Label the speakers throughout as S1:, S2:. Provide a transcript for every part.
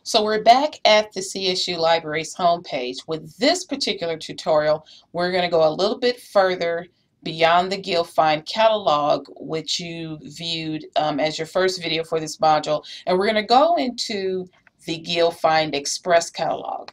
S1: So we're back at the CSU Libraries homepage. With this particular tutorial, we're going to go a little bit further beyond the GIL-Find Catalog, which you viewed as your first video for this module, and we're going to go into the GIL-Find Express Catalog.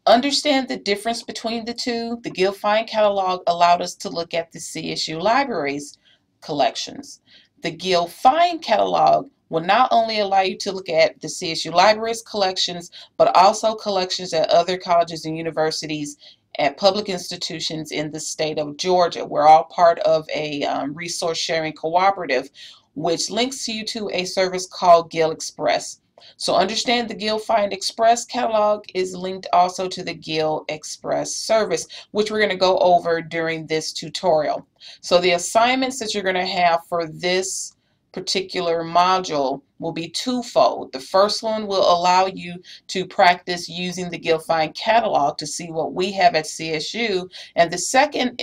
S1: Understand the difference between the two. The GIL-Find Catalog allowed us to look at the CSU Libraries collections. The GIL-Find Catalog will not only allow you to look at the CSU Libraries collections, but also collections at other colleges and universities at public institutions in the state of Georgia. We're all part of a resource sharing cooperative, which links you to a service called GIL Express. So understand the GIL-Find Express catalog is linked also to the GIL Express service, which we're going to go over during this tutorial. So the assignments that you're going to have for this particular module will be twofold. The first one will allow you to practice using the GIL-Find catalog to see what we have at CSU, and the second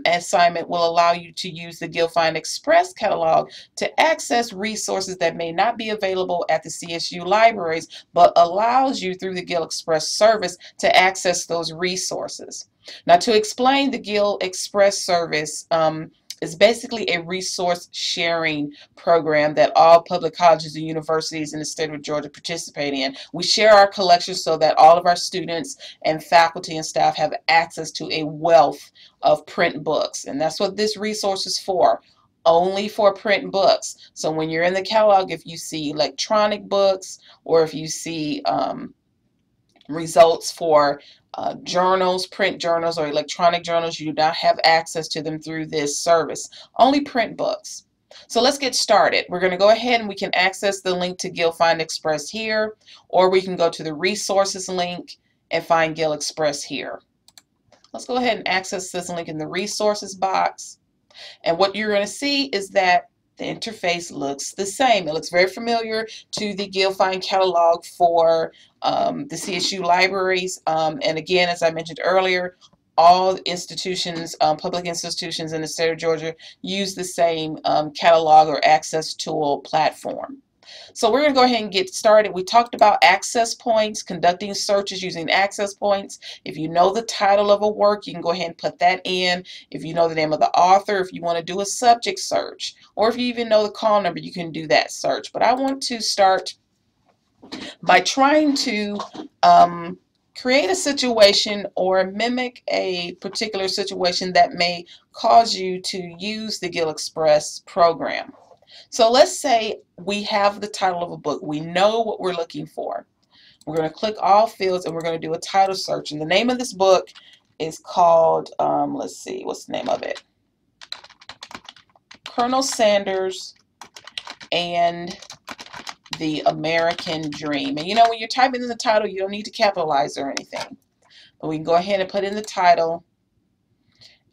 S1: assignment will allow you to use the GIL-Find Express catalog to access resources that may not be available at the CSU libraries, but allows you through the GIL Express service to access those resources. Now, to explain the GIL Express service, is basically a resource sharing program that all public colleges and universities in the state of Georgia participate in. We share our collections so that all of our students and faculty and staff have access to a wealth of print books, and that's what this resource is for. Only for print books. So when you're in the catalog, if you see electronic books or if you see results for journals, print journals, or electronic journals, you do not have access to them through this service. Only print books. So let's get started. We're going to go ahead and we can access the link to GIL-Find Express here, or we can go to the resources link and find GIL Express here. Let's go ahead and access this link in the resources box. And what you're going to see is that the interface looks the same. It looks very familiar to the GIL-Find catalog for the CSU libraries. And again, as I mentioned earlier, all institutions, public institutions in the state of Georgia use the same catalog or access tool platform. So we're going to go ahead and get started. We talked about access points, conducting searches using access points. If you know the title of a work, you can go ahead and put that in. If you know the name of the author, if you want to do a subject search, or if you even know the call number, you can do that search. But I want to start by trying to create a situation or mimic a particular situation that may cause you to use the GIL Express program. So let's say we have the title of a book. We know what we're looking for. We're going to click all fields and we're going to do a title search. And the name of this book is called, let's see, what's the name of it? Colonel Sanders and the American Dream. And you know, when you're typing in the title, you don't need to capitalize or anything. But we can go ahead and put in the title.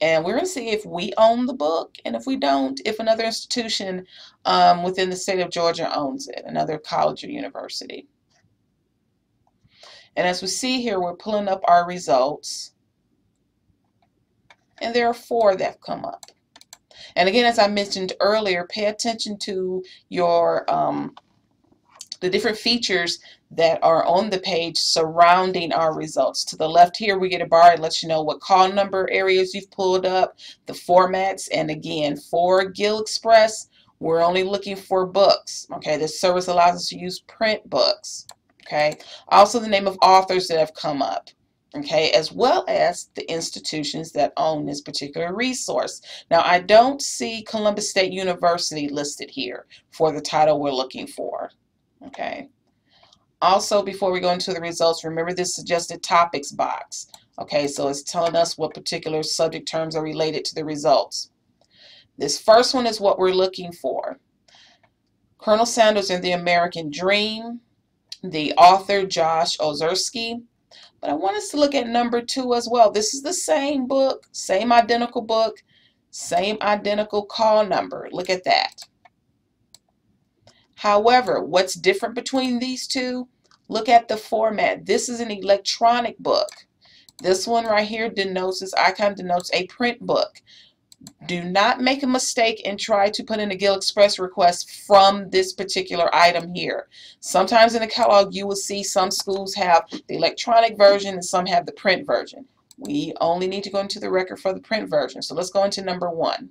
S1: And we're going to see if we own the book, and if we don't, if another institution within the state of Georgia owns it, another college or university. And as we see here, we're pulling up our results. And there are 4 that come up. And again, as I mentioned earlier, pay attention to your the different features that are on the page surrounding our results. To the left here, we get a bar. It lets you know what call number areas you've pulled up, the formats, and again, for GIL Express, we're only looking for books. Okay, this service allows us to use print books. Okay, also the name of authors that have come up. Okay, as well as the institutions that own this particular resource. Now, I don't see Columbus State University listed here for the title we're looking for. Okay. Also, before we go into the results, remember this suggested topics box. Okay, so it's telling us what particular subject terms are related to the results. This first one is what we're looking for. Colonel Sanders and the American Dream, the author Josh Ozersky. But I want us to look at number 2 as well. This is the same book, same identical book, same identical call number. Look at that. However, what's different between these two? Look at the format. This is an electronic book. This one right here denotes, this icon denotes a print book. Do not make a mistake and try to put in a GIL Express request from this particular item here. Sometimes in the catalog you will see some schools have the electronic version and some have the print version. We only need to go into the record for the print version. So let's go into number 1.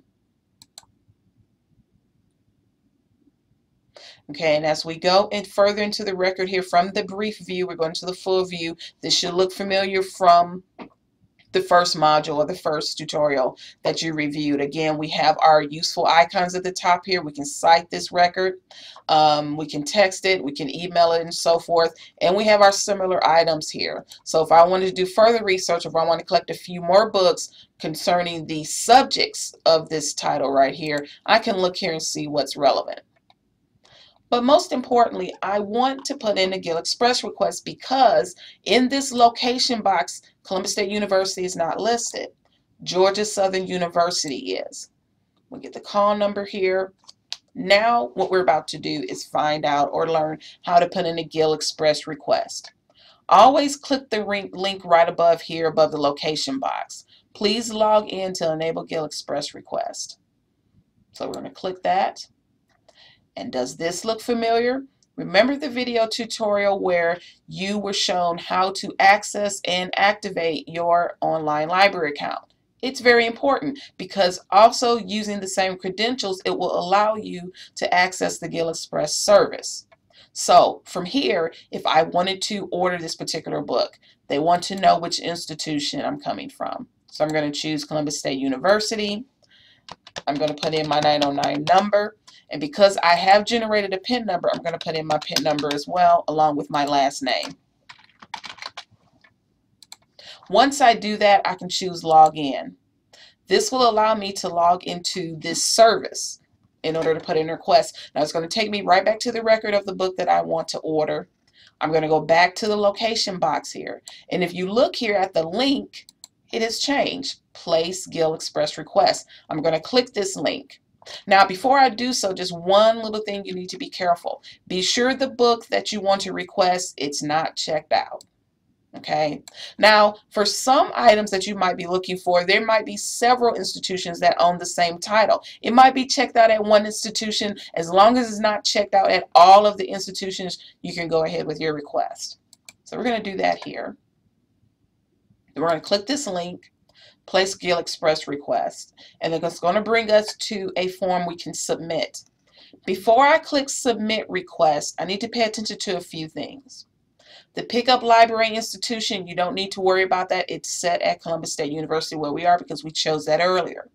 S1: Okay, and as we go in further into the record here from the brief view, we're going to the full view. This should look familiar from the first module or the first tutorial that you reviewed. Again, we have our useful icons at the top here. We can cite this record, we can text it, we can email it, and so forth. And we have our similar items here. So if I wanted to do further research, if I want to collect a few more books concerning the subjects of this title right here, I can look here and see what's relevant. But most importantly, I want to put in a GIL Express request because in this location box, Columbus State University is not listed. Georgia Southern University is. We'll get the call number here. Now what we're about to do is find out or learn how to put in a GIL Express request. Always click the link right above here above the location box. Please log in to enable GIL Express request. So we're going to click that. And does this look familiar? Remember the video tutorial where you were shown how to access and activate your online library account? It's very important because also using the same credentials, it will allow you to access the GIL Express service. So from here, if I wanted to order this particular book, they want to know which institution I'm coming from. So I'm going to choose Columbus State University. I'm going to put in my 909 number. And because I have generated a PIN number, I'm going to put in my PIN number as well, along with my last name. Once I do that, I can choose log in. This will allow me to log into this service in order to put in a request. Now it's going to take me right back to the record of the book that I want to order. I'm going to go back to the location box here. And if you look here at the link, it has changed. Place GIL Express request. I'm going to click this link. Now, before I do so, just one little thing you need to be careful. Be sure the book that you want to request, it's not checked out. Okay. Now, for some items that you might be looking for, there might be several institutions that own the same title. It might be checked out at one institution. As long as it's not checked out at all of the institutions, you can go ahead with your request. So we're going to do that here. We're going to click this link. Place GIL Express request, and then it's going to bring us to a form we can submit. Before I click submit request, I need to pay attention to a few things. The pickup library institution, you don't need to worry about that. It's set at Columbus State University where we are because we chose that earlier.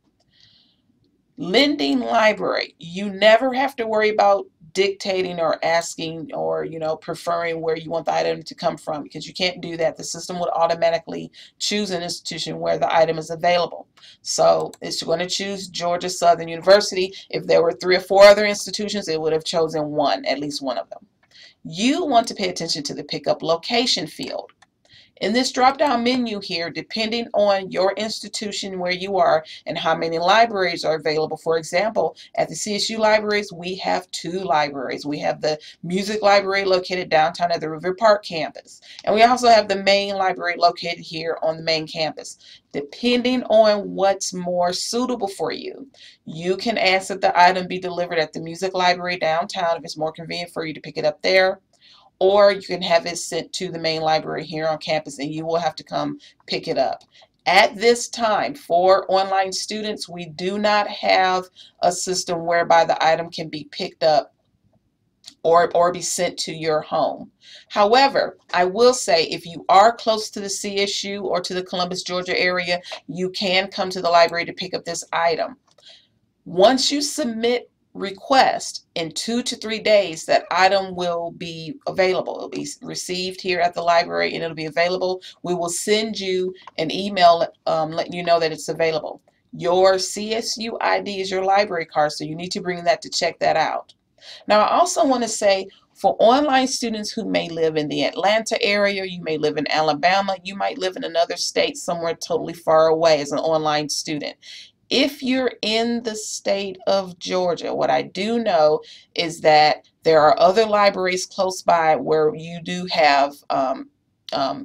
S1: Lending library, you never have to worry about dictating or asking or preferring where you want the item to come from, because you can't do that. The system would automatically choose an institution where the item is available. So it's going to choose Georgia Southern University. If there were 3 or 4 other institutions, it would have chosen one, at least one of them. You want to pay attention to the pickup location field. In this drop-down menu here, depending on your institution where you are and how many libraries are available. For example, at the CSU Libraries, we have 2 libraries. We have the music library located downtown at the River Park campus. And we also have the main library located here on the main campus. Depending on what's more suitable for you, you can ask that the item be delivered at the music library downtown if it's more convenient for you to pick it up there. Or you can have it sent to the main library here on campus and you will have to come pick it up. At this time, for online students, we do not have a system whereby the item can be picked up or be sent to your home. However, I will say if you are close to the CSU or to the Columbus, Georgia area, you can come to the library to pick up this item. Once you submit request, in 2 to 3 days that item will be available. It'll be received here at the library and it'll be available. We will send you an email letting you know that it's available. Your CSU ID is your library card, so you need to bring that to check that out. Now I also want to say, for online students who may live in the Atlanta area, you may live in Alabama, you might live in another state somewhere totally far away as an online student. If you're in the state of Georgia, what I do know is that there are other libraries close by where you do have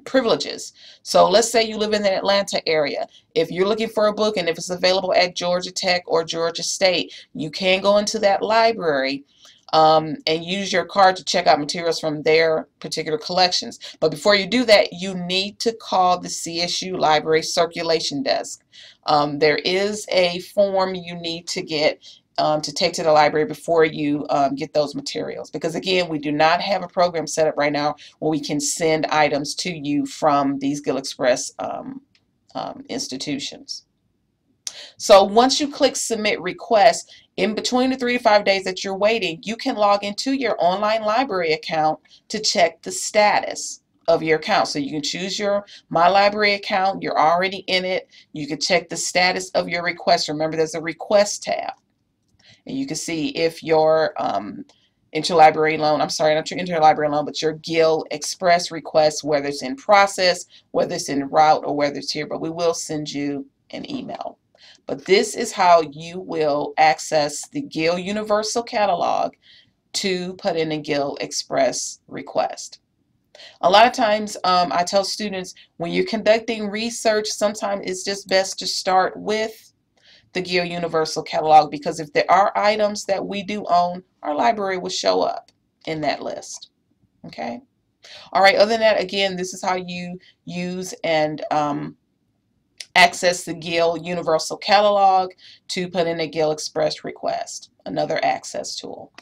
S1: privileges. So let's say you live in the Atlanta area. If you're looking for a book and if it's available at Georgia Tech or Georgia State, you can go into that library and use your card to check out materials from their particular collections. But before you do that, you need to call the CSU Library Circulation Desk. There is a form you need to get to take to the library before you get those materials. Because again, we do not have a program set up right now where we can send items to you from these GIL Express institutions. So once you click Submit Request, in between the 3 to 5 days that you're waiting, you can log into your online library account to check the status of your account. So you can choose your My Library account. You're already in it. You can check the status of your request. Remember, there's a Request tab. And you can see if your interlibrary loan, I'm sorry, not your interlibrary loan, but your GIL Express request, whether it's in process, whether it's en route, or whether it's here. But we will send you an email. But this is how you will access the GIL Universal Catalog to put in a GIL Express request. A lot of times I tell students, when you're conducting research, sometimes it's just best to start with the GIL Universal Catalog, because if there are items that we do own, our library will show up in that list. Okay? All right, other than that, again, this is how you use and access the GIL Universal Catalog to put in a GIL Express request, another access tool.